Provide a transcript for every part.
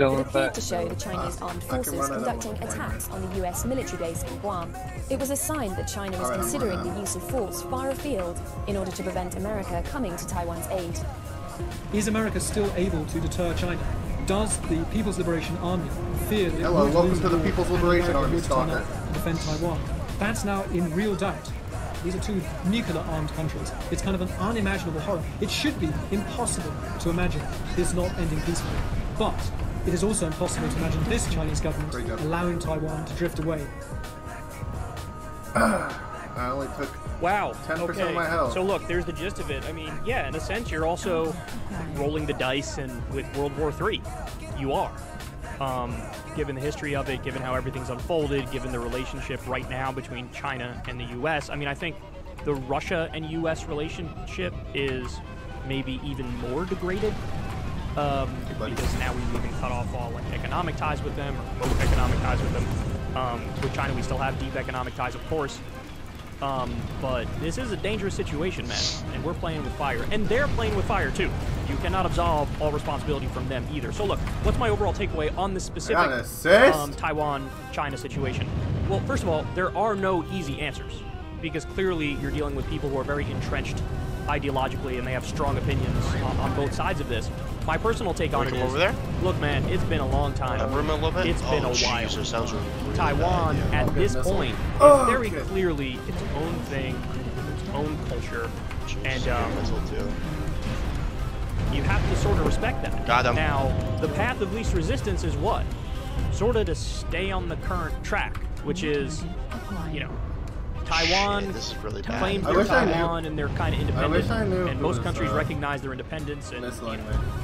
It with appeared that. to show the Chinese armed forces conducting attacks on the US military base in Guam. It was a sign that China was considering the use of force far afield in order to prevent America coming to Taiwan's aid. Is America still able to deter China? Does the People's Liberation Army fear that Hello, would welcome lose to the war People's and Liberation America Army, would turn stalker. up and defend Taiwan? That's now in real doubt. These are two nuclear-armed countries. It's kind of an unimaginable horror. It should be impossible to imagine this not ending peacefully. But it is also impossible to imagine this Chinese government allowing Taiwan to drift away. I only took 10% of my health. So look, there's the gist of it. I mean, yeah, in a sense, you're also rolling the dice with World War III. You are. Given the history of it, given how everything's unfolded, given the relationship right now between China and the U.S., I mean, I think the Russia and U.S. relationship is maybe even more degraded because now we've even cut off all like economic ties with them, or most economic ties with them. With China, we still have deep economic ties, of course. But this is a dangerous situation, man, and we're playing with fire. And they're playing with fire, too. You cannot absolve all responsibility from them, either. So, look, what's my overall takeaway on this specific Taiwan-China situation? Well, first of all, there are no easy answers, because clearly you're dealing with people who are very entrenched ideologically, and they have strong opinions on both sides of this. My personal take on it is, over there? Look, man, it's been a long time. Room a little bit? It's been a while. Sounds really Taiwan, bad, at this point, is very clearly its own thing, its own culture, and you have to sort of respect that. Got him. Now, the path of least resistance is what? Sort of to stay on the current track, which is, you know, Taiwan claims they're Taiwan and they're kind of independent, and most countries recognize their independence and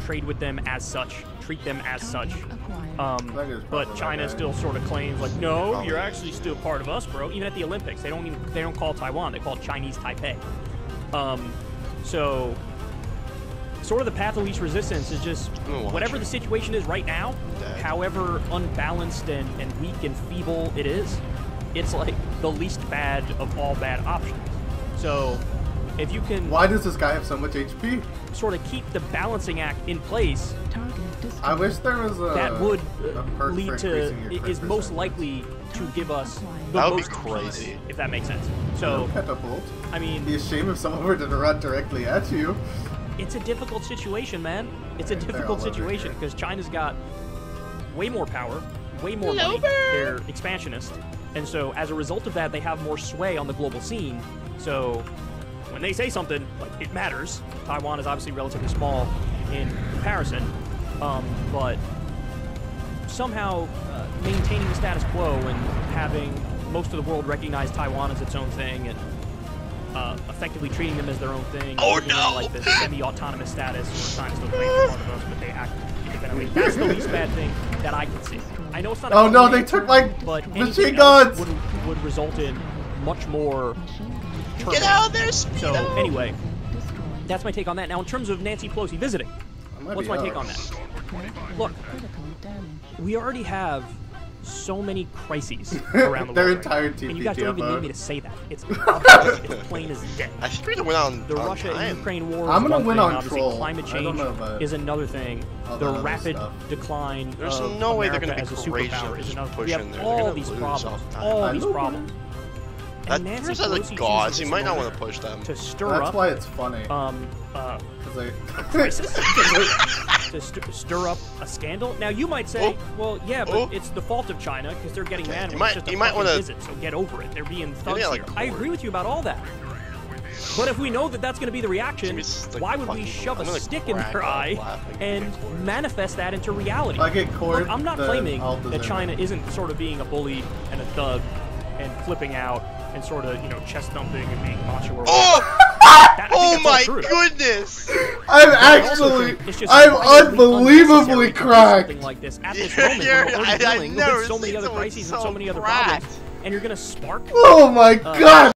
trade with them as such, treat them as such. But China still sort of claims like, no, you're actually still part of us, bro. Even at the Olympics, they don't call Taiwan, they call it Chinese Taipei. So sort of the path of least resistance is just whatever the situation is right now, however unbalanced and weak and feeble it is. It's like the least bad of all bad options. So, if you can... Why does this guy have so much HP? Sort of keep the balancing act in place. I wish there was a... That would lead to... is most likely to give us the most crazy, if that makes sense. So, I mean... It'd be a shame if someone were to run directly at you. It's a difficult situation, man. It's a difficult situation because China's got way more power, way more money. They're expansionist. And so, as a result of that, they have more sway on the global scene. So, when they say something, like, it matters. Taiwan is obviously relatively small in comparison, but somehow maintaining the status quo and having most of the world recognize Taiwan as its own thing and effectively treating them as their own thing. Oh no! Like the semi-autonomous status, where China still claims they're part of us, but they act independently. That's the least bad thing that I can see. I know it's not. Oh no! They took my machine guns. Would result in much more. Get out of there! So anyway, that's my take on that. Now, in terms of Nancy Pelosi visiting, what's my take on that? Look, we already have so many crises around the world. Their entire team. And you guys don't even need me to say that. It's obvious. It's plain as day. I think we're gonna win on the Russia and Ukraine war. I'm gonna win on obviously, troll. climate change is another thing. The rapid decline There's of no way America they're gonna as a be courageous superpower is another. We pushing have there. all these problems. All these problems. That there's like gods. You might not want to push them. To stir up. That's why it's funny. To stir up a scandal. Now you might say, well, yeah, but it's the fault of China because they're getting mad. When it's just a fucking visit, so get over it. They're being thugs here. I agree with you about all that. But if we know that that's going to be the reaction, why would we shove a stick in their eye and manifest that into reality? Look, I'm not claiming that China isn't sort of being a bully and a thug and flipping out and sort of, you know, chest thumping and being macho or whatever. Oh my goodness! I'm unbelievably cracked. Like this at this moment, we're dealing with so many other crises and so many other problems, and you're gonna spark. Oh my god!